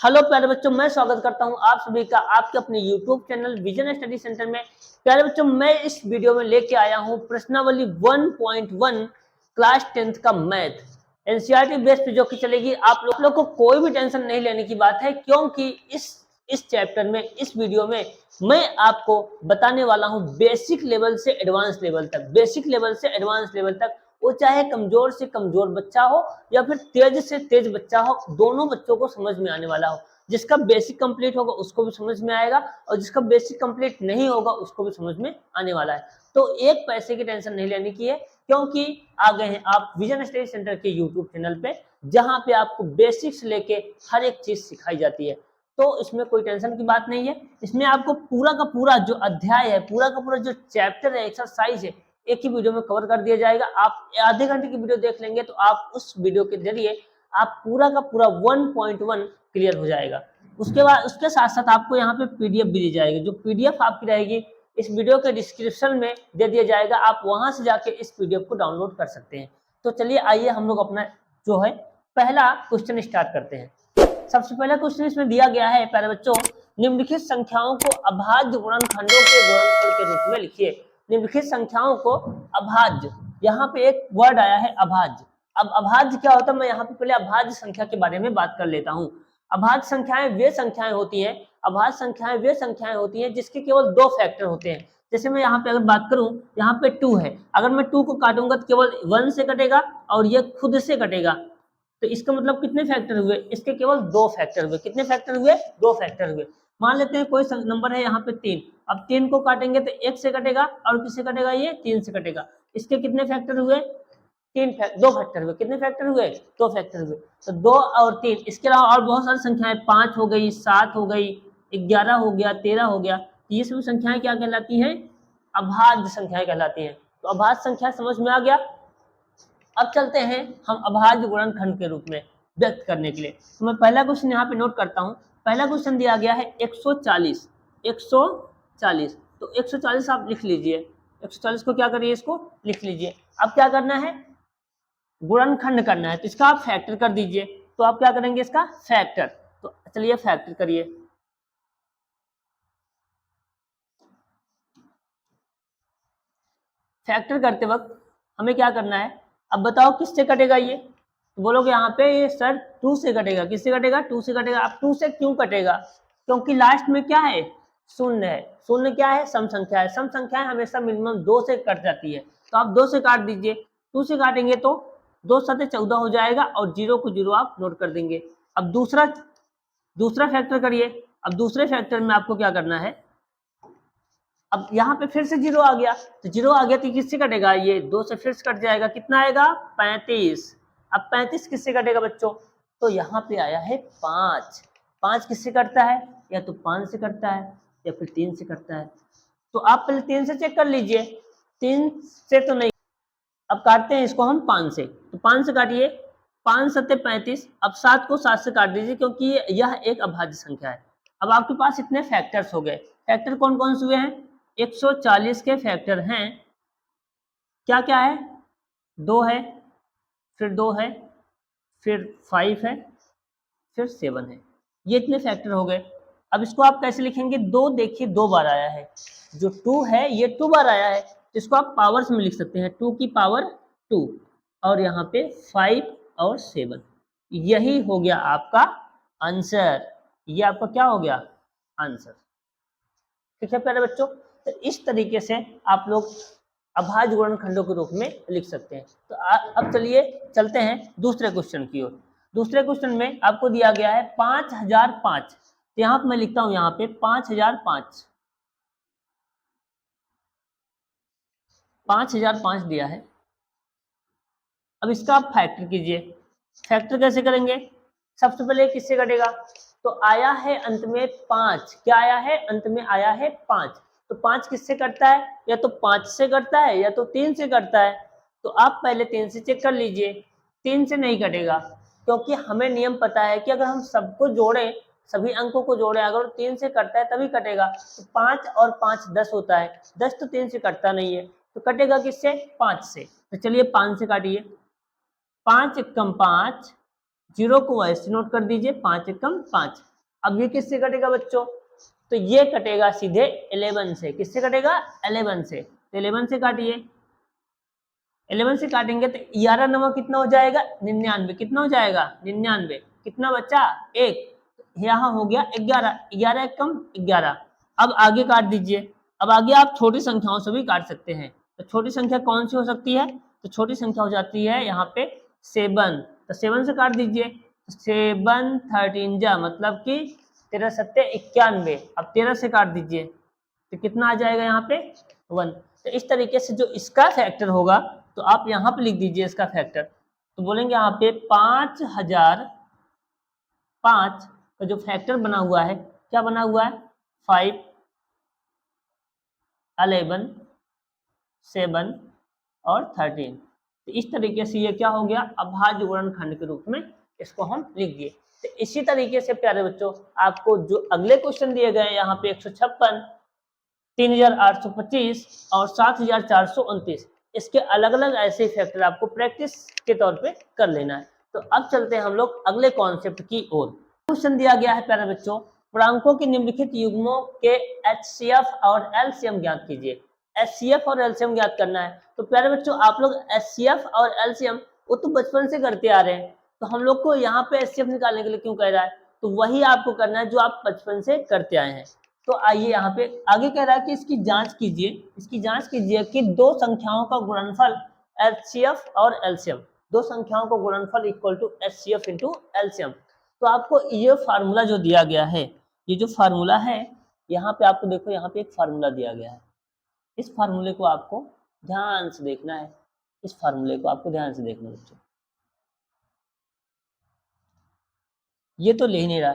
Hello प्यारे बच्चों, मैं स्वागत करता हूं आप सभी का आपके अपने YouTube channel vision study centre में। प्यारे बच्चों, मैं इस वीडियो में लेके आया हूं प्रश्नावली 1.1 क्लास 10th का मैथ एनसीईआरटी बेस पे जो कि चलेगी। आप लोग को कोई भी टेंशन नहीं लेने की बात है, क्योंकि इस चैप्टर में, इस वीडियो में मैं आपको बताने वाला हूं बेसिक लेवल से एडवांस लेवल तक, बेसिक लेवल से एडवांस लेवल तक। वो चाहे कमजोर से कमजोर बच्चा हो या फिर तेज से तेज बच्चा हो, दोनों बच्चों को समझ में आने वाला हो। जिसका बेसिक कंप्लीट होगा उसको भी समझ में आएगा, और जिसका बेसिक कंप्लीट नहीं होगा उसको भी समझ में आने वाला है। तो एक पैसे की टेंशन नहीं लेने की है, क्योंकि आ गए हैं आप विजन स्टडी सेंटर के यूट्यूब चैनल पे, जहां पे आपको बेसिक से लेके हर एक चीज सिखाई जाती है। तो इसमें कोई टेंशन की बात नहीं है। इसमें आपको पूरा का पूरा जो अध्याय है, पूरा का पूरा जो चैप्टर है, एक्सरसाइज है, एक ही वीडियो में कवर कर दिया जाएगा। आप आधे घंटे की वीडियो देख लेंगे तो आप उस वीडियो के जरिए आप पूरा का पूरा 1.1 क्लियर हो जाएगा। उसके बाद उसके साथ साथ आपको यहाँ पे पीडीएफ भी दी जाएगी। जो पीडीएफ आपकी रहेगी इस वीडियो के डिस्क्रिप्शन में दे दिया जाएगा, आप वहां से जाके इस पीडीएफ को डाउनलोड कर सकते हैं। तो चलिए आइए हम लोग अपना जो है पहला क्वेश्चन स्टार्ट करते हैं। सबसे पहला क्वेश्चन इसमें दिया गया है, प्यारे बच्चों, निम्नलिखित संख्याओं को अभाज्य गुणनखंडों के गुणनफल के रूप में लिखिए। निम्नलिखित संख्याओं को अभाज्य, यहाँ पे एक वर्ड आया है अभाज्य। अब अभाज्य क्या होता है, मैं यहाँ पे पहले अभाज्य संख्या के बारे में बात कर लेता हूँ। अभाज्य संख्याएं वे संख्याएं होती हैं, अभाज्य संख्याएं वे संख्याएं होती हैं जिसके केवल दो फैक्टर होते हैं। जैसे मैं यहाँ पे अगर बात करूं, यहाँ पे 2 है, अगर मैं 2 को काटूंगा तो केवल 1 से कटेगा और ये खुद से कटेगा। तो इसका मतलब कितने फैक्टर हुए, इसके केवल 2 फैक्टर हुए। कितने फैक्टर हुए, 2 फैक्टर हुए। मान लेते हैं कोई नंबर है यहाँ पे 3, अब 3 को काटेंगे तो 1 से कटेगा और किससे कटेगा, ये 3 से कटेगा। इसके कितने फैक्टर हुए, 2 फैक्टर हुए। कितने फैक्टर हुए, 2 फैक्टर हुए। तो 2 और 3, इसके अलावा और बहुत सारी संख्याएं, 5 हो गई, 7 हो गई, 11 हो गया, 13 हो गया। ये सभी संख्याएं क्या कहलाती हैं, अभाज्य संख्याएं कहलाती हैं। तो अभाज्य संख्या समझ में आ गया। अब चलते हैं हम अभाज्य गुणनखंड के रूप में व्यक्त करने के लिए। तो मैं पहला क्वेश्चन यहाँ पे नोट करता हूँ। पहला क्वेश्चन दिया गया है 140। 140, तो 140 आप लिख लीजिए। 140 को क्या करिए, इसको लिख लीजिए। अब क्या करना है, गुणनखंड करना है, तो इसका आप फैक्टर कर दीजिए। तो आप क्या करेंगे, इसका फैक्टर। तो चलिए फैक्टर करिए। फैक्टर करते वक्त हमें क्या करना है, अब बताओ किससे कटेगा ये, तो बोलोगे यहाँ पे ये सर 2 से कटेगा। किससे कटेगा, 2 से कटेगा। अब 2 से क्यों कटेगा, क्योंकि लास्ट में क्या है, शून्य है। शून्य क्या है, सम संख्या है। सम संख्या हमेशा मिनिमम 2 से कट जाती है। तो आप 2 से काट दीजिए। 2 से काटेंगे तो 2 7 14 हो जाएगा, और 0 को 0 आप नोट कर देंगे। अब दूसरा फैक्टर करिए। अब दूसरे फैक्टर में आपको क्या करना है, अब यहाँ पे फिर से 0 आ गया, तो 0 आ गया तो किससे कटेगा, ये 2 से फिर से कट जाएगा। कितना आएगा, 35। अब 35 किससे कटेगा बच्चों, तो यहाँ पे आया है 5। 5 किससे कटता है, या तो 5 से कटता है या फिर 3 से कटता है। तो आप पहले 3 से चेक कर लीजिए। 3 से तो नहीं, अब काटते हैं इसको हम 5 से। तो 5 से काटिए, 5 7 35। अब 7 को 7 से काट दीजिए, क्योंकि यह एक अभाज्य संख्या है। अब आपके पास इतने फैक्टर्स हो गए। फैक्टर कौन कौन से हुए हैं, 140 के फैक्टर हैं, क्या क्या है, 2 है, फिर 2 है, फिर 5 है, फिर 7 है। ये इतने फैक्टर हो गए। अब इसको आप कैसे लिखेंगे, 2 देखिए 2 बार आया है, जो 2 है ये 2 बार आया है, तो इसको आप पावर्स में लिख सकते हैं, 2 की पावर 2, और यहाँ पे 5 और 7। यही हो गया आपका आंसर। ये आपका क्या हो गया, आंसर। ठीक है प्यारे बच्चों, तो इस तरीके से आप लोग अभाज्य गुणनखंडों के रूप में लिख सकते हैं। तो अब चलिए चलते हैं दूसरे क्वेश्चन की ओर। दूसरे क्वेश्चन में आपको दिया गया है 5005। तो यहाँ पे मैं लिखता हूँ, यहाँ पे 5005, 5005 दिया है। अब इसका आप फैक्टर कीजिए। फैक्टर कैसे करेंगे, सबसे पहले किससे कटेगा, तो आया है अंत में 5। क्या आया है, अंत में आया है 5। तो 5 किससे कटता है, या तो 5 से कटता है या तो 3 से कटता है। तो आप पहले 3 से चेक कर लीजिए। 3 से नहीं कटेगा, क्योंकि हमें नियम पता है कि अगर हम सबको जोड़ें, सभी अंकों को जोड़ें, अगर 3 से कटता है तभी कटेगा। तो 5 और 5 10 होता है, 10 तो 3 से कटता नहीं है, तो कटेगा किससे, 5 से। तो चलिए 5 से काटिए। 5 एकम 5, जीरो को ऐसे नोट कर दीजिए, 5 एकम 5। अब ये किससे कटेगा बच्चों? तो ये कटेगा सीधे 11 से। किससे कटेगा? 11 से। तो 11 से काटिए, 11 से काटेंगे तो 11 नवा कितना हो जाएगा? 99। कितना हो जाएगा? 99। कितना बचा? 1। यहाँ हो गया 11, 11 एकम 11। अब आगे काट दीजिए। अब आगे आप छोटी संख्याओं से भी काट सकते हैं। तो छोटी संख्या कौन सी हो सकती है? तो छोटी संख्या हो जाती है यहाँ पे 7। तो 7 से काट दीजिए। 7 13 जा मतलब कि 13 सत्ते 91। अब 13 से काट दीजिए तो कितना आ जाएगा यहाँ पे? 1। तो इस तरीके से जो इसका फैक्टर होगा तो आप यहाँ पे लिख दीजिए इसका फैक्टर। तो बोलेंगे यहाँ पे 5005 का जो फैक्टर बना हुआ है, क्या बना हुआ है? 5 11 7 और 13। तो इस तरीके से ये क्या हो गया? अभाज्य गुणनखंड के रूप में इसको हम लिख दिए। तो इसी तरीके से प्यारे बच्चों आपको जो अगले क्वेश्चन दिए गए यहाँ पे 156, 3825 और 7429, इसके अलग अलग ऐसे फैक्टर आपको प्रैक्टिस के तौर पे कर लेना है। तो अब चलते हैं हम लोग अगले कॉन्सेप्ट की ओर। क्वेश्चन दिया गया है प्यारे बच्चों, पूर्णांकों के निम्नलिखित युग्मों के एचसीएफ और एलसीएम ज्ञात कीजिए। एचसीएफ और एलसीएम ज्ञात करना है। तो प्यारे बच्चों आप लोग एचसीएफ और एलसीएम वो तो बचपन से करते आ रहे हैं, तो हम लोग को यहाँ पे एचसीएफ निकालने के लिए क्यों कह रहा है? तो वही आपको करना है जो आप बचपन से करते आए हैं। तो आइए यहाँ पे आगे कह रहा है कि इसकी जांच कीजिए, इसकी जांच कीजिए कि दो संख्याओं का गुणनफल एचसीएफ और एलसीएम, दो संख्याओं का गुणनफल equal to HCF into LCM. तो आपको ये फार्मूला जो दिया गया है, ये जो फार्मूला है यहाँ पे आपको देखो, यहाँ पे एक फार्मूला दिया गया है। इस फार्मूले को आपको ध्यान से देखना है, इस फार्मूले को आपको ध्यान से देखना है बच्चों। ये तो ले ही नहीं रहा।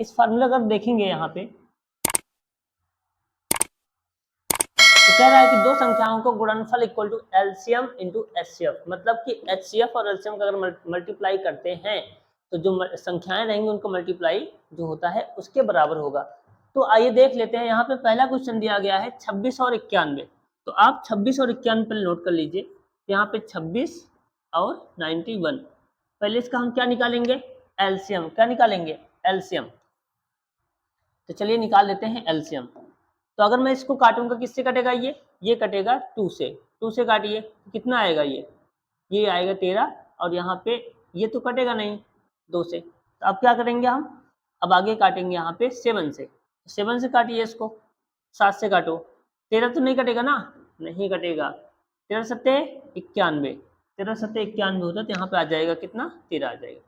इस फार्मूला अगर देखेंगे यहाँ पे तो कह रहा है कि दो संख्याओं को गुणनफल equal to LCM into HCF, मतलब कि एचसीएफ और एलसीएम का अगर मल्टीप्लाई करते हैं तो जो संख्याएं रहेंगी उनका मल्टीप्लाई जो होता है उसके बराबर होगा। तो आइए देख लेते हैं। यहाँ पे पहला क्वेश्चन दिया गया है 26 और 91। तो आप 26 और 91 पहले नोट कर लीजिए। यहाँ पे 26 और 91, पहले इसका हम क्या निकालेंगे? एलसीएम। क्या निकालेंगे? एलसीएम। तो चलिए निकाल लेते हैं एलसीएम। तो अगर मैं इसको काटूंगा किससे कटेगा? ये कटेगा 2 से। 2 से काटिए कितना आएगा? ये आएगा 13। और यहाँ पे ये तो कटेगा नहीं 2 से, तो अब क्या करेंगे हम? अब आगे काटेंगे यहाँ पे 7 से। 7 से काटिए इसको। 7 से काटो, 13 तो नहीं कटेगा ना? नहीं कटेगा। 13 सत्ते 91, 13 सत्ते 91 होता तो यहाँ पे आ जाएगा कितना? 13 आ जाएगा।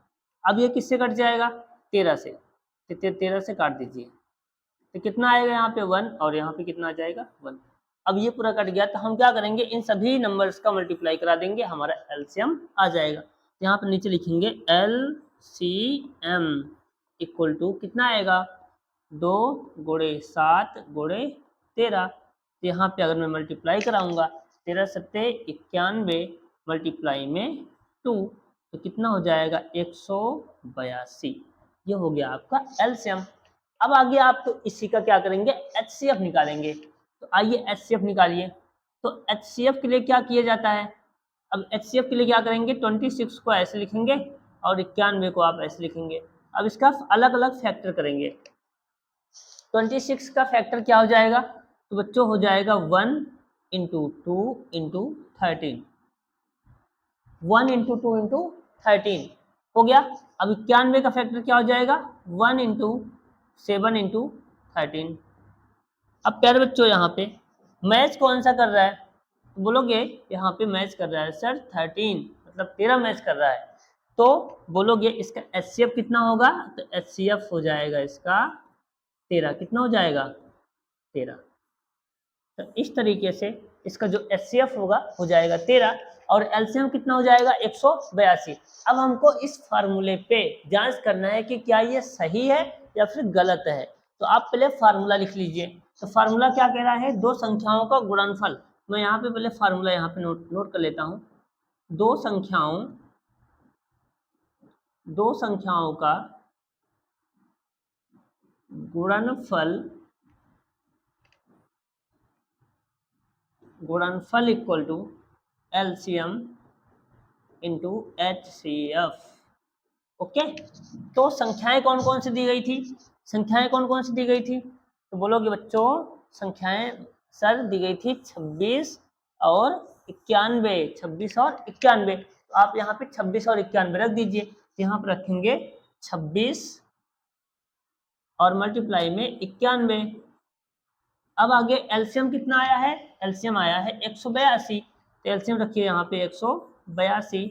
अब ये किससे कट जाएगा? 13 से। 13 से काट दीजिए तो कितना आएगा? यहाँ पे 1 और यहाँ पे कितना आ जाएगा? 1। अब ये पूरा कट गया तो हम क्या करेंगे? इन सभी नंबर्स का मल्टीप्लाई करा देंगे, हमारा एलसीएम आ जाएगा। तो यहाँ पे नीचे लिखेंगे एलसीएम इक्वल टू कितना आएगा? 2 गुणे 7 गुणे 13। तो यहाँ पे अगर मैं मल्टीप्लाई कराऊंगा 13 सत्ते 91 मल्टीप्लाई में 2 तो कितना हो जाएगा? 182। ये हो गया आपका एलसीएम। अब आगे आप तो इसी का क्या करेंगे? एचसीएफ निकालेंगे। तो आइए एचसीएफ निकालिए। तो एचसीएफ के लिए क्या किया जाता है? अब एचसीएफ के लिए क्या करेंगे? 26 को ऐसे लिखेंगे और 91 को आप ऐसे लिखेंगे। अब इसका अलग अलग फैक्टर करेंगे। 26 का फैक्टर क्या हो जाएगा? तो बच्चों हो जाएगा 1 इंटू 2 इंटू 13। 1 इंटू 2 इंटू 13 हो गया। अब 91 का फैक्टर क्या हो जाएगा? 1 इंटू 7 इंटू 13। अब प्यारे बच्चों यहाँ पे मैच कौन सा कर रहा है? तो बोलोगे यहाँ पे मैच कर रहा है सर 13, मतलब 13 मैच कर रहा है। तो बोलोगे इसका एचसीएफ कितना होगा? तो एचसीएफ हो जाएगा इसका 13। कितना हो जाएगा? 13। तो इस तरीके से इसका जो एचसीएफ होगा हो जाएगा 13 और एलसीएम कितना हो जाएगा? 182। अब हमको इस फार्मूले पे जांच करना है कि क्या ये सही है या फिर गलत है। तो आप पहले फार्मूला लिख लीजिए। तो फार्मूला क्या कह रहा है? दो संख्याओं का गुणनफल। मैं यहाँ पे पहले फार्मूला यहाँ पे नोट कर लेता हूँ। दो संख्याओं का गुणनफल equal to LCM into HCF. Okay, तो संख्याएं कौन कौन सी दी गई थी, संख्याएं कौन कौन सी दी गई थी, तो बोलोगे बच्चों संख्याएं सर दी गई थी 26 और 91, 26 और 91। तो आप यहाँ पे 26 और 91 रख दीजिए, यहाँ पर रखेंगे 26 और मल्टीप्लाई में 91। अब आगे एलसीएम कितना आया है, एलसीएम आया है 182, तो एलसीएम रखिए यहाँ पे 182।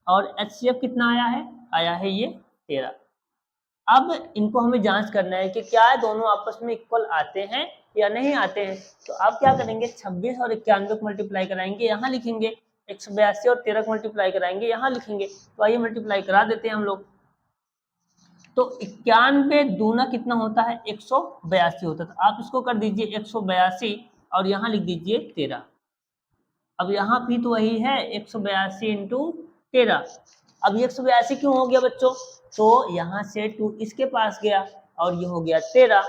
और एचसीएफ कितना आया है ये 13। अब इनको हमें जांच करना है कि क्या दोनों आपस में इक्वल आते हैं या नहीं आते हैं। तो आप क्या करेंगे, 26 और 91 को मल्टीप्लाई कराएंगे, यहाँ लिखेंगे 182 और 13 को मल्टीप्लाई कराएंगे, यहाँ लिखेंगे। तो आइए मल्टीप्लाई करा देते हैं हम लोग। तो 91 दूना कितना होता है, 182 होता है। तो आप इसको कर दीजिए 182 और यहाँ लिख दीजिए 13। अब यहाँ भी तो वही है 182 इंटू 13। अब ये 182 क्यों हो गया बच्चों, तो यहाँ से 2 इसके पास गया और ये हो गया 13।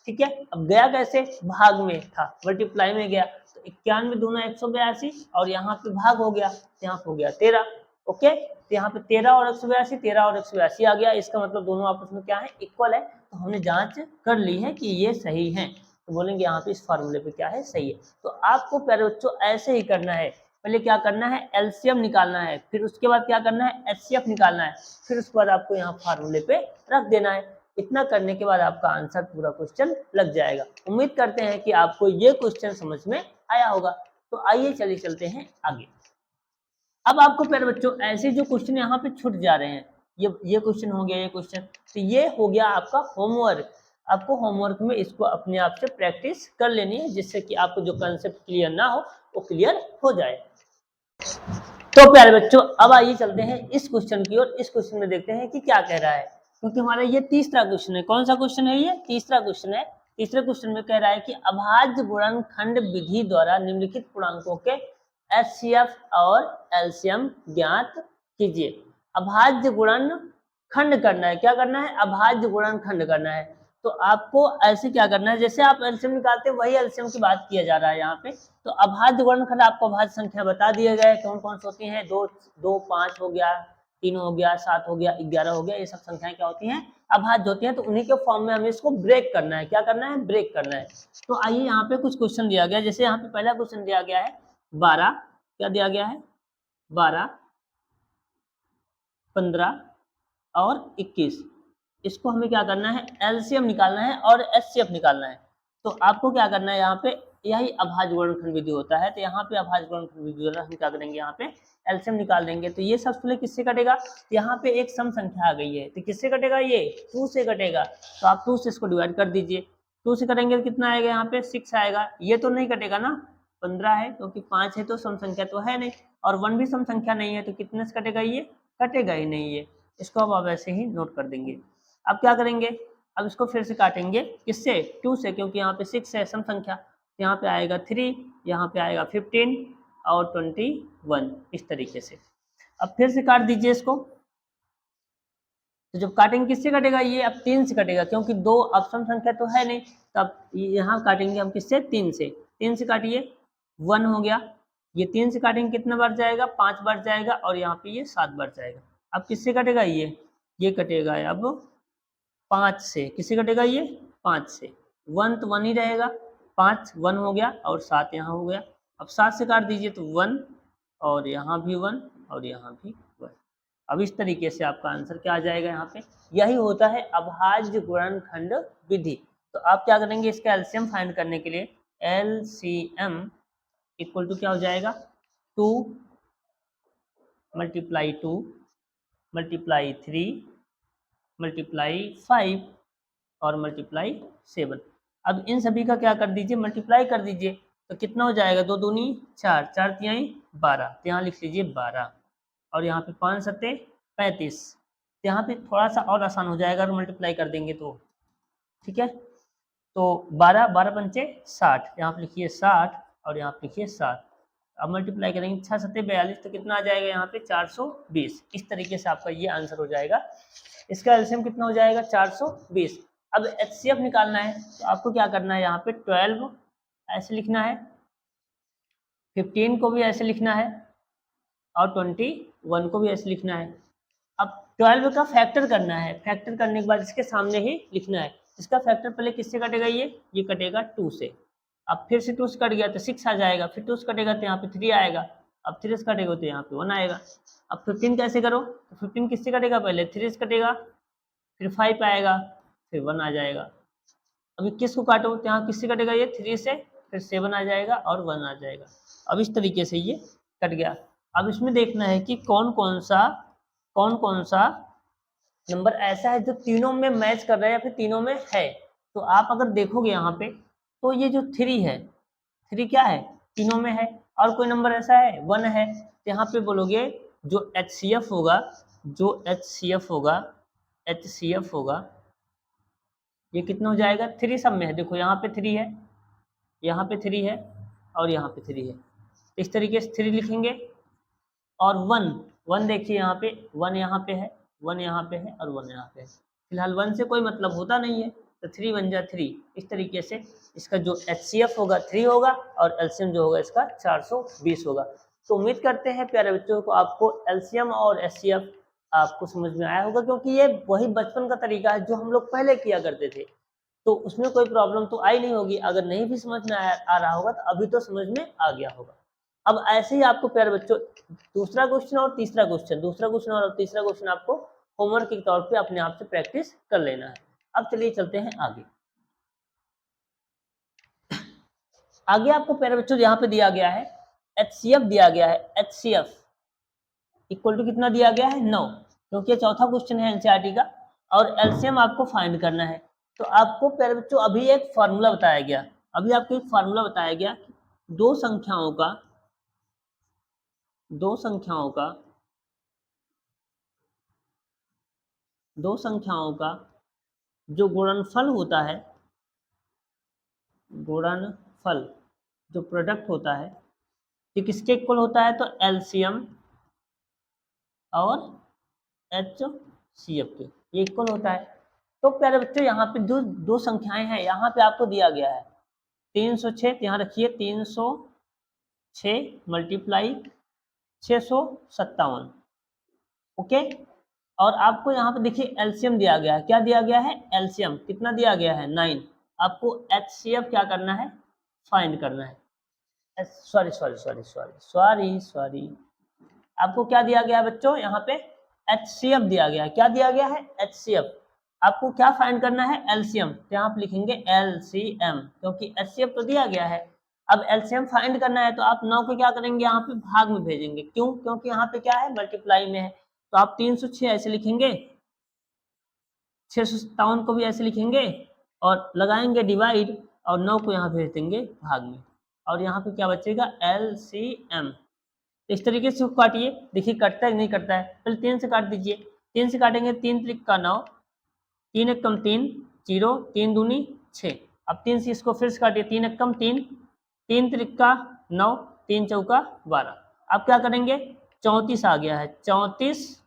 ठीक है, अब गया कैसे, भाग में था, मल्टीप्लाई में गया। तो 91 दूना 182 और यहाँ पे भाग हो गया, तो यहाँ हो गया 13। ओके, तो यहाँ पे 13 और 182, 13 और 182 आ गया। इसका मतलब दोनों आपस में क्या है, इक्वल है। तो हमने जांच कर ली है कि ये सही है, तो बोलेंगे यहाँ पे इस फॉर्मूले पे क्या है, सही है। तो आपको प्यारे बच्चों ऐसे ही करना है, पहले क्या करना है, एलसीएम निकालना है, फिर उसके बाद क्या करना है, एचसीएफ निकालना है, फिर उसके बाद आपको यहाँ फार्मूले पे रख देना है। इतना करने के बाद आपका आंसर पूरा क्वेश्चन लग जाएगा। उम्मीद करते हैं कि आपको ये क्वेश्चन समझ में आया होगा। तो आइए चलिए चलते हैं आगे। अब आपको प्यारे बच्चों ऐसे जो क्वेश्चन यहाँ पे छूट जा रहे हैं, ये क्वेश्चन हो गया, ये क्वेश्चन, तो ये हो गया आपका होमवर्क। आपको होमवर्क में इसको अपने आप से प्रैक्टिस कर लेनी है, जिससे कि आपको जो कंसेप्ट क्लियर ना हो वो क्लियर हो जाए। तो प्यारे बच्चों अब आइए चलते हैं इस क्वेश्चन की ओर। इस क्वेश्चन में देखते हैं कि क्या कह रहा है, क्योंकि हमारा ये तीसरा क्वेश्चन है। कौन सा क्वेश्चन है ये, तीसरा क्वेश्चन है। तीसरे क्वेश्चन में कह रहा है कि अभाज्य गुणनखंड विधि द्वारा निम्नलिखित पूर्णांकों के एचसीएफ और एलसीएम ज्ञात कीजिए। अभाज्य गुणनखंड करना है, क्या करना है, अभाज्य गुणनखंड करना है। तो आपको ऐसे क्या करना है, जैसे आप एलसीएम निकालते हैं वही एलसीएम की बात किया जा रहा है यहाँ पे। तो अभाज्य गुणनखंड आपको अभाज्य संख्या बता दिए गए कौन कौन सी होती हैं, 2 2 5 हो गया, 3 हो गया, 7 हो गया, 11 हो गया, ये सब संख्याएं क्या होती हैं, अभाज्य होती हैं। तो उन्हीं के फॉर्म में हमें इसको ब्रेक करना है, क्या करना है, ब्रेक करना है। तो आइए यहाँ पे कुछ क्वेश्चन दिया गया, जैसे यहाँ पे पहला क्वेश्चन दिया गया है 12, क्या दिया गया है, 12, 15 और 21। इसको हमें क्या करना है, एलसीएम निकालना है और एचसीएफ निकालना है। तो आपको क्या करना है, यहाँ पे यही अभाज्य गुणनखंड विधि होता है। तो यहाँ पे अभाज्य गुणनखंड विधि द्वारा हम क्या करेंगे, यहाँ पे एलसीएम निकाल देंगे। तो ये सबसे पहले किससे कटेगा, तो यहाँ पे एक सम संख्या आ गई है, तो किससे कटेगा, ये 2 से कटेगा। तो आप 2 से इसको डिवाइड कर दीजिए, 2 से करेंगे तो कितना आएगा, यहाँ पे 6 आएगा। ये तो नहीं कटेगा ना, 15 है, क्योंकि 5 है तो सम संख्या तो है नहीं, और 1 भी सम संख्या नहीं है, तो कितने से कटेगा, ये कटेगा ही नहीं। ये इसको अब आप ऐसे ही नोट कर देंगे। अब क्या करेंगे, अब इसको फिर से काटेंगे, किससे, 2 से, क्योंकि यहाँ पे 6 है सम संख्या। यहाँ पे आएगा 3, यहाँ पे आएगा 15 और 21, इस तरीके से। अब फिर से काट दीजिए इसको। तो जब काटेंगे किससे कटेगा, ये अब 3 से कटेगा, क्योंकि 2 अब सम संख्या तो है नहीं। तब यहाँ काटेंगे हम किससे, 3 से। 3 से काटिए, 1 हो गया। ये 3 से काटेंगे कितना बार जाएगा, 5 बार जाएगा, और यहाँ पे ये 7 बार जाएगा। अब किससे कटेगा, ये कटेगा अब 5 से। किससे कटेगा, ये 5 से। 1 तो 1 ही रहेगा, 5 1 हो गया, और 7 यहाँ हो गया। अब 7 से काट दीजिए तो 1, और यहाँ भी 1, और यहाँ भी 1। अब इस तरीके से आपका आंसर क्या आ जाएगा, यहाँ पे यही होता है अभाज्य गुणनखंड विधि। तो आप क्या करेंगे, इसका एलसीएम फाइंड करने के लिए एलसीएम इक्वल टू क्या हो जाएगा, 2 मल्टीप्लाई 2 मल्टीप्लाई 3 मल्टीप्लाई 5 और मल्टीप्लाई 7। अब इन सभी का क्या कर दीजिए, मल्टीप्लाई कर दीजिए। तो कितना हो जाएगा, 2 दूनी 4, 4 तिहाई 12, तो यहाँ लिख लीजिए 12, और यहाँ पे 5 सत्ते 35। तो यहाँ पे थोड़ा सा और आसान हो जाएगा अगर मल्टीप्लाई कर देंगे तो, ठीक है। तो 12 12 पंचे 60, यहाँ पे लिखिए 60, और यहाँ पे लिखिए 7। अब मल्टीप्लाई करेंगे 6 सत्ते 42, तो कितना आ जाएगा यहाँ पे 420। इस तरीके से आपका ये आंसर हो जाएगा। इसका एलसीएम कितना हो जाएगा, 420। अब एचसीएफ निकालना है, तो आपको क्या करना है, यहाँ पे 12 ऐसे लिखना है, 15 को भी ऐसे लिखना है, और 21 को भी ऐसे लिखना है। अब 12 का फैक्टर करना है, फैक्टर करने के बाद इसके सामने ही लिखना है। इसका फैक्टर पहले किससे कटेगा, ये कटेगा 2 से। अब फिर से 2 से कट गया तो 6 आ जाएगा, फिर 2 से कटेगा तो यहाँ पे 3 आएगा, अब 3 से कटेगा तो यहाँ पे 1 आएगा। अब 15 कैसे करो, तो 15 किससे कटेगा, पहले 3 से कटेगा, फिर 5 आएगा, फिर 1 आ जाएगा। अब 21 को काटो तो यहाँ किससे कटेगा, ये 3 से, फिर 7 आ जाएगा और 1 आ जाएगा। अब इस तरीके से ये कट गया। अब इसमें देखना है कि कौन कौन सा नंबर ऐसा है जो तीनों में मैच कर रहा है या फिर तीनों में है। तो आप अगर देखोगे यहाँ पे तो ये जो 3 है, 3 क्या है, तीनों में है। और कोई नंबर ऐसा है, 1 है। तो यहाँ पे बोलोगे जो HCF होगा, ये कितना हो जाएगा, 3 सब में है। देखो यहाँ पे 3 है, यहाँ पे 3 है और यहाँ पे 3 है। इस तरीके से 3 लिखेंगे। और 1 देखिए यहाँ पे 1 यहाँ पे है, 1 यहाँ पे है और 1 यहाँ पे है। फिलहाल 1 से कोई मतलब होता नहीं है, तो 3 बन जाए 3। इस तरीके से इसका जो HCF होगा 3 होगा और LCM जो होगा इसका 420 होगा। तो उम्मीद करते हैं प्यारे बच्चों को आपको LCM और HCF आपको समझ में आया होगा, क्योंकि ये वही बचपन का तरीका है जो हम लोग पहले किया करते थे। तो उसमें कोई प्रॉब्लम तो आई नहीं होगी। अगर नहीं भी समझ में आ रहा होगा तो अभी तो समझ में आ गया होगा। अब ऐसे ही आपको प्यारे बच्चों दूसरा क्वेश्चन और तीसरा क्वेश्चन आपको होमवर्क के तौर पे अपने आप से प्रैक्टिस कर लेना है। अब चलिए चलते हैं आगे। आगे आपको प्यारे बच्चों यहाँ पे दिया गया है HCF दिया गया है। HCF इक्वल टू कितना दिया गया है, 9, क्योंकि ये चौथा क्वेश्चन है NCERT का। और LCM आपको फाइंड करना है। तो आपको प्यारे बच्चों अभी एक फार्मूला बताया गया, दो संख्याओं का जो गुणनफल होता है, जो प्रोडक्ट होता है, ये किसके इक्वल होता है, तो LCM और HCF के ये इक्वल होता है। तो प्यारे बच्चों यहाँ पे जो दो संख्याएं हैं, यहाँ पे आपको दिया गया है 306, यहाँ रखिए 306 मल्टीप्लाई 657, ओके। और आपको यहाँ पे देखिए LCM दिया गया है, क्या दिया गया है, LCM कितना दिया गया है, 9। आपको HCF क्या करना है, फाइंड करना है। सॉरी, आपको क्या दिया गया है बच्चों, यहाँ पे HCF दिया गया है। क्या दिया गया है, HCF। आपको क्या फाइंड करना है, LCM। तो यहाँ आप लिखेंगे LCM, क्योंकि HCF तो दिया गया है। अब LCM फाइंड करना है तो आप 9 को क्या करेंगे, यहाँ पे भाग में भेजेंगे। क्यों, क्योंकि यहाँ पे क्या है, मल्टीप्लाई में है। तो आप 306 ऐसे लिखेंगे, 657 को भी ऐसे लिखेंगे और लगाएंगे डिवाइड, और 9 को यहाँ भेज देंगे भाग में, और यहाँ पे क्या बचेगा, LCM। इस तरीके से काटिए, देखिए कटता है नहीं कटता है। पहले 3 से काट दीजिए, 3 से काटेंगे, 3 त्रिक का 9, 3 एक कम 3, 0, 3 दूनी 6। अब 3 से इसको फिर से काटिए, 3 एक कम 3, 3 त्रिक का 9, 3 चौका 12। अब क्या करेंगे, 34 आ गया है, 34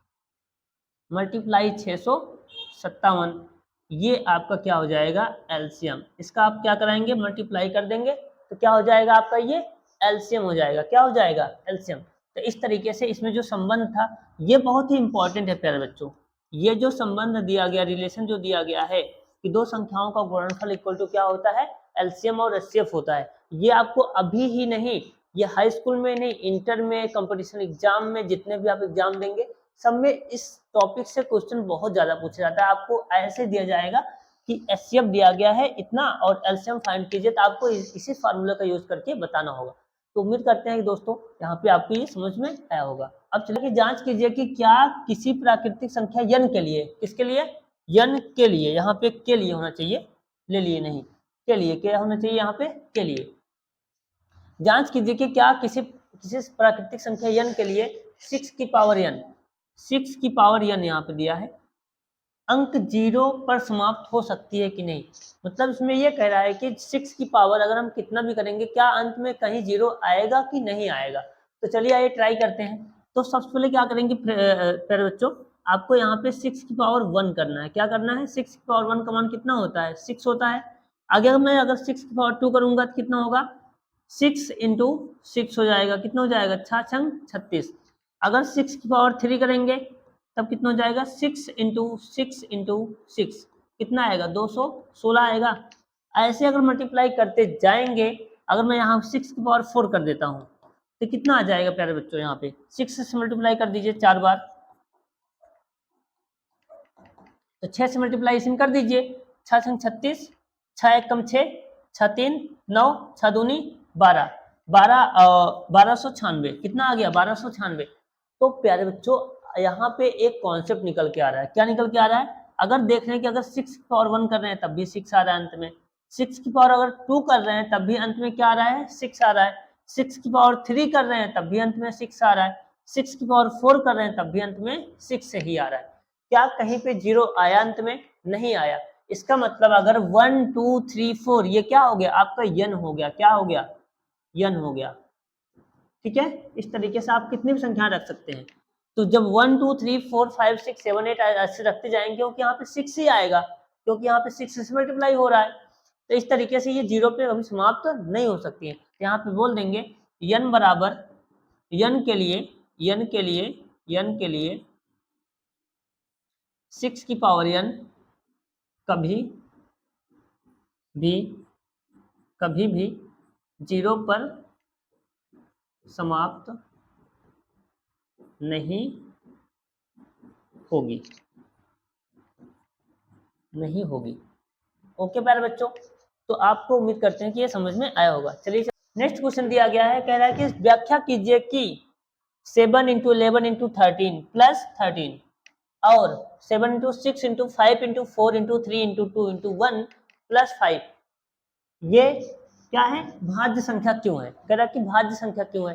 मल्टीप्लाई 657, ये आपका क्या हो जाएगा, LCM। इसका आप क्या कराएंगे, मल्टीप्लाई कर देंगे तो क्या हो जाएगा आपका, ये LCM हो जाएगा। क्या हो जाएगा, LCM। तो इस तरीके से इसमें जो संबंध था ये बहुत ही इंपॉर्टेंट है प्यारे बच्चों। ये जो संबंध दिया गया, रिलेशन जो दिया गया है कि दो संख्याओं का गुणनफल इक्वल टू क्या होता है, LCM और HCF होता है। ये आपको अभी ही नहीं, ये हाई स्कूल में नहीं, इंटर में, कंपटीशन एग्जाम में, जितने भी आप एग्जाम देंगे सब में इस टॉपिक से क्वेश्चन बहुत ज्यादा पूछा जाता है। आपको ऐसे दिया जाएगा कि HCF दिया गया है इतना और LCM फाइंड कीजिए, तो आपको इसी फार्मूला का यूज करके बताना होगा। तो उम्मीद करते हैं कि दोस्तों यहाँ पे आपको ये समझ में आया होगा। अब चलिए जांच कीजिए कि क्या किसी प्राकृतिक संख्या n के लिए, किसके लिए, n के लिए, यहाँ पे के लिए होना चाहिए, ले लिए नहीं, के लिए, क्या होना चाहिए यहाँ पे, के लिए। जांच कीजिए कि क्या किसी प्राकृतिक संख्या n के लिए 6 की पावर n यहाँ पे दिया है, अंक 0 पर समाप्त हो सकती है कि नहीं। मतलब इसमें यह कह रहा है कि 6 की पावर अगर हम कितना भी करेंगे, क्या अंत में कहीं 0 आएगा कि नहीं आएगा। तो चलिए आइए ट्राई करते हैं। तो सबसे पहले क्या करेंगे प्यारे बच्चों, आपको यहाँ पे 6 की पावर 1 करना है। क्या करना है, 6 की पावर 1 का मान कितना होता है, 6 होता है। आगे मैं अगर 6 की पावर 2 करूंगा तो कितना होगा, 6 इंटू 6 हो जाएगा, कितना हो जाएगा, 6 छंग 36। अगर 6 की पावर 3 करेंगे तब कितना हो जाएगा 6 इंटू 6 कितना आएगा 216 आएगा। ऐसे अगर मल्टीप्लाई करते जाएंगे, अगर मैं यहाँ 6 की पावर 4 कर देता हूँ तो कितना आ जाएगा प्यारे बच्चों, यहाँ पे 6 से मल्टीप्लाई कर दीजिए 4 बार, तो 6 से मल्टीप्लाइजेशन कर दीजिए, 6 संग 36, 6 एक कम 6, 6 3 9, 6 दूनी 12, 1296 कितना आ गया 1296। तो प्यारे बच्चों यहाँ पे एक कॉन्सेप्ट निकल के आ रहा है, क्या निकल के आ रहा है, अगर देख रहे हैं कि अगर 6 की पावर 1 कर रहे हैं तब भी 6 आ रहा है अंत में, 6 की पावर अगर 2 कर रहे हैं तब भी अंत में क्या आ रहा है 6 आ रहा है, 6 की पावर 3 कर रहे हैं तब भी अंत में 6 आ रहा है, 6 की पावर 4 कर रहे हैं तब भी अंत में 6 से ही आ रहा है। क्या कहीं पे 0 आया अंत में, नहीं आया। इसका मतलब अगर 1 2 3 4 ये क्या हो गया आपका यन हो गया, क्या हो गया यन हो गया। ठीक है, इस तरीके से आप कितनी भी संख्या रख सकते हैं। तो जब 1 2 3 4 5 6 7 8 ऐसे रखते जाएंगे क्योंकि यहाँ पे 6 ही आएगा, क्योंकि यहाँ पे 6 से मल्टीप्लाई हो रहा है। तो इस तरीके से ये 0 पे कभी समाप्त तो नहीं हो सकती है। यहाँ पे बोल देंगे यन बराबर यन के लिए 6 की पावर n कभी भी 0 पर समाप्त नहीं होगी। ओके प्यारे बच्चों, तो आपको उम्मीद करते हैं कि ये समझ में आया होगा। चलिए नेक्स्ट क्वेश्चन दिया गया है, कह रहा है कि व्याख्या कीजिए कि 7 इंटू 11 इंटू 13 प्लस 13 और 7 into 6 into 5 into 4 into 3 into 2 into 1 plus 5 ये क्या है, भाज्य संख्या क्यों है। कह रहा है कि भाज्य संख्या क्यों है,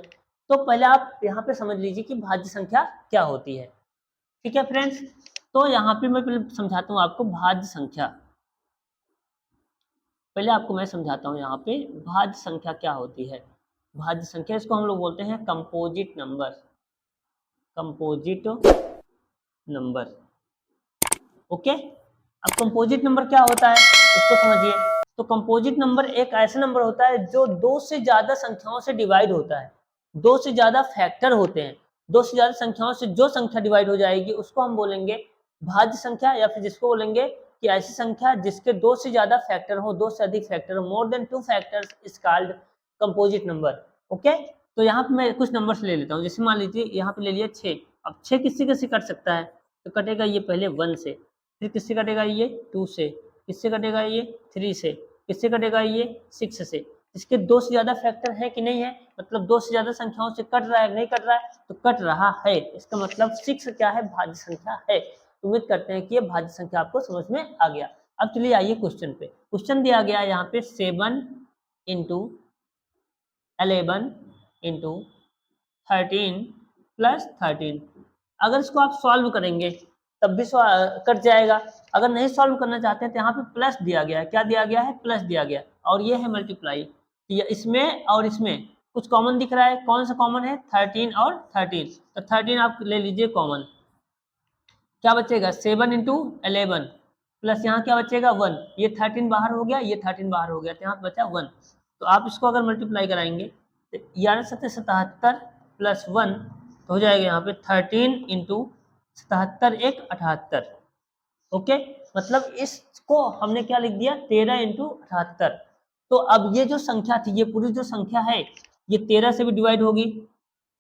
तो पहले आप यहाँ पे समझ लीजिए कि भाज्य संख्या क्या होती है। ठीक है फ्रेंड्स, तो यहाँ पे मैं पहले समझाता हूँ आपको भाज्य संख्या। पहले आपको मैं समझाता हूँ यहाँ पे भाज्य संख्या क्या होती है। भाज्य संख्या इसको हम लोग बोलते हैं कंपोजिट नंबर। ओके, अब कंपोजिट नंबर क्या होता है इसको समझिए। तो कंपोजिट नंबर एक ऐसा नंबर होता है जो 2 से ज्यादा संख्याओं से डिवाइड होता है, 2 से ज्यादा फैक्टर होते हैं, 2 से ज्यादा संख्याओं से जो संख्या डिवाइड हो जाएगी उसको हम बोलेंगे भाज्य संख्या, या फिर जिसको बोलेंगे कि ऐसी संख्या जिसके 2 से ज्यादा फैक्टर हो, 2 से अधिक फैक्टर हो, more than 2 factors is called composite number. Okay, तो यहाँ पे मैं कुछ नंबर्स ले लेता हूँ, जैसे मान लीजिए यहाँ पे ले लिया 6। अब 6 किससे किससे कट सकता है, तो कटेगा ये पहले 1 से, फिर किससे कटेगा ये 2 से, किससे कटेगा ये 3 से, किससे कटेगा ये 6 से। इसके 2 से ज्यादा फैक्टर है कि नहीं है, मतलब 2 से ज्यादा संख्याओं से कट रहा है नहीं कट रहा है, तो कट रहा है, इसका मतलब 6 क्या है भाज्य संख्या है। उम्मीद करते हैं कि ये भाज्य संख्या आपको समझ में आ गया। अब चलिए आइए क्वेश्चन पे। क्वेश्चन दिया गया है यहाँ पे 7 इंटू 11 इंटू 13 प्लस 13। अगर इसको आप सॉल्व करेंगे तब भी कट जाएगा। अगर नहीं सॉल्व करना चाहते हैं तो यहाँ पे प्लस दिया गया है, क्या दिया गया है प्लस दिया गया, और ये है मल्टीप्लाई। इसमें और इसमें कुछ कॉमन दिख रहा है, कौन सा कॉमन है 13 और 13, तो 13 आप ले लीजिए कॉमन, क्या बचेगा 7 इंटू 11 प्लस यहाँ क्या बचेगा 1, ये 13 बाहर हो गया, ये 13 बाहर हो गया, तो यहाँ बचा 1। तो आप इसको अगर मल्टीप्लाई कराएंगे तो 11×7=77 प्लस 1 तो हो जाएगा यहाँ पे 13 इंटू 77 एक 78। ओके, मतलब इसको हमने क्या लिख दिया 13 इंटू 78। तो अब ये जो संख्या थी, ये पूरी जो संख्या है ये 13 से भी डिवाइड होगी,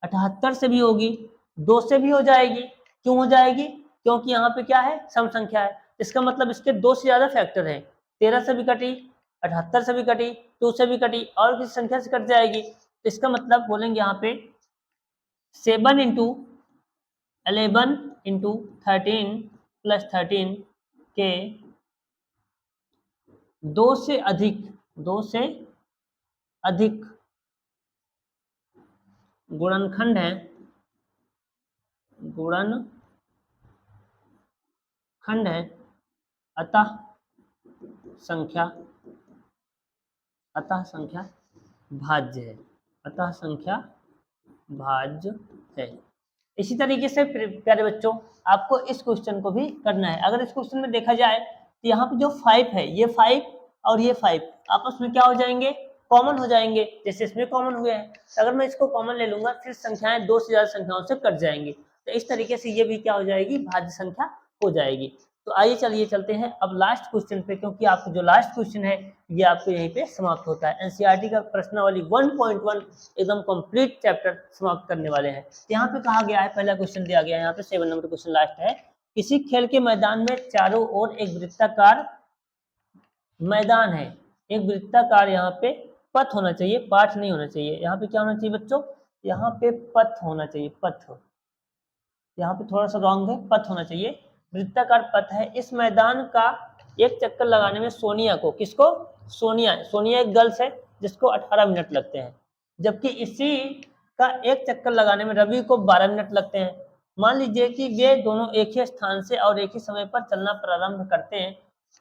78 से भी होगी, 2 से भी हो जाएगी। क्यों हो जाएगी, क्योंकि यहाँ पे क्या है सम संख्या है, इसका मतलब इसके 2 से ज्यादा फैक्टर है। 13 से भी कटी, 78 से भी कटी, 2 से भी कटी, और किसी संख्या से कट जाएगी। तो इसका मतलब बोलेंगे यहाँ पे 7 इंटू 11 इंटू 13 प्लस 13 के 2 से अधिक गुणनखंड है, अतः संख्या भाज्य है। इसी तरीके से प्यारे बच्चों आपको इस क्वेश्चन को भी करना है। अगर इस क्वेश्चन में देखा जाए तो यहाँ पे जो 5 है, ये 5 और ये 5 आपस में क्या हो जाएंगे, कॉमन हो जाएंगे, जैसे इसमें कॉमन हुए हैं। अगर मैं इसको कॉमन ले लूंगा फिर संख्याएं 2 से ज्यादा संख्याओं से कट जाएंगी। तो इस तरीके से ये भी क्या हो जाएगी, भाज्य संख्या हो जाएगी। तो आइए चलिए चलते हैं अब लास्ट क्वेश्चन पे, क्योंकि आपको जो लास्ट क्वेश्चन है ये आपको यहीं पे समाप्त होता है। एनसीईआरटी का प्रश्नावली 1.1 एकदम कंप्लीट चैप्टर समाप्त करने वाले हैं। तो यहाँ पे कहा गया है, पहला क्वेश्चन दिया गया है यहाँ पे 7 नंबर क्वेश्चन लास्ट है। किसी खेल के मैदान में चारों ओर एक वृत्ताकार मैदान है, एक वृत्ताकार यहाँ पे पथ होना चाहिए, पाठ नहीं होना चाहिए। यहाँ पे क्या होना चाहिए बच्चों, यहाँ पे पथ होना चाहिए, पथ। यहाँ पे थोड़ा सा रॉन्ग है, पथ होना चाहिए, वृत्ताकार पथ है। इस मैदान का एक चक्कर लगाने में सोनिया को, किसको, सोनिया एक गर्ल्स है जिसको 18 मिनट लगते हैं, जबकि इसी का एक चक्कर लगाने में रवि को 12 मिनट लगते हैं। मान लीजिए कि वे दोनों एक ही स्थान से और एक ही समय पर चलना प्रारंभ करते हैं,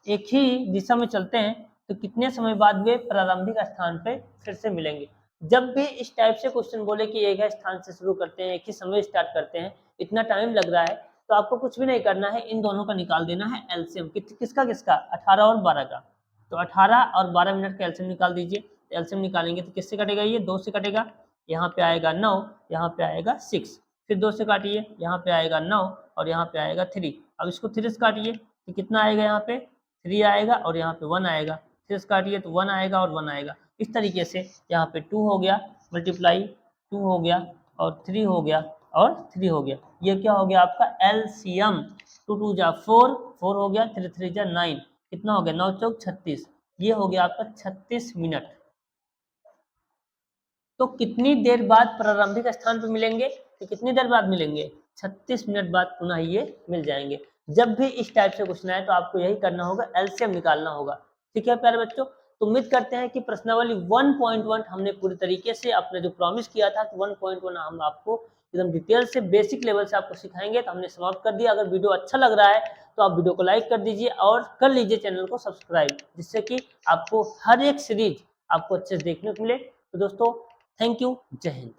एक ही दिशा में चलते हैं, तो कितने समय बाद वे प्रारंभिक स्थान पे फिर से मिलेंगे। जब भी इस टाइप से क्वेश्चन बोले कि एक स्थान से शुरू करते हैं, एक ही समय स्टार्ट करते हैं, इतना टाइम लग रहा है, तो आपको कुछ भी नहीं करना है, इन दोनों का निकाल देना है एलसीएम। किसका 18 और 12 का। तो 18 और 12 मिनट का एलसीएम निकाल दीजिए। एलसीएम निकालेंगे तो किससे कटेगा, ये 2 से कटेगा, यहाँ पे आएगा 9, यहाँ पे आएगा 6, फिर 2 से काटिए, यहाँ पे आएगा 9 और यहाँ पे आएगा 3। अब इसको 3 से काटिए तो कितना आएगा, यहाँ पे 3 आएगा और यहाँ पे 1 आएगा, 3 से काटिए तो 1 आएगा और 1 आएगा। इस तरीके से यहाँ पे 2 हो गया, मल्टीप्लाई 2 हो गया और 3 हो गया और 3 हो गया। ये क्या हो गया आपका एलसीएम, 2 2 जा 4, 4 हो गया, 3 3 जा 9, कितना हो गया 9 चौक 36, ये हो गया आपका 36 मिनट। तो कितनी देर बाद प्रारंभिक स्थान पर मिलेंगे, तो कितनी देर बाद मिलेंगे, 36 मिनट बाद पुनः ये मिल जाएंगे। जब भी इस टाइप से क्वेश्चन आए तो आपको यही करना होगा, एलसीएम निकालना होगा। ठीक है प्यारे बच्चों, तो उम्मीद करते हैं कि प्रश्नावली 1.1 हमने पूरी तरीके से अपने जो प्रॉमिस किया था कि 1.1 हम आपको एकदम डिटेल से बेसिक लेवल से आपको सिखाएंगे, तो हमने समाप्त कर दिया। अगर वीडियो अच्छा लग रहा है तो आप वीडियो को लाइक कर दीजिए और कर लीजिए चैनल को सब्सक्राइब, जिससे कि आपको हर एक सीरीज आपको अच्छे से देखने को मिले। तो दोस्तों थैंक यू, जय हिंद।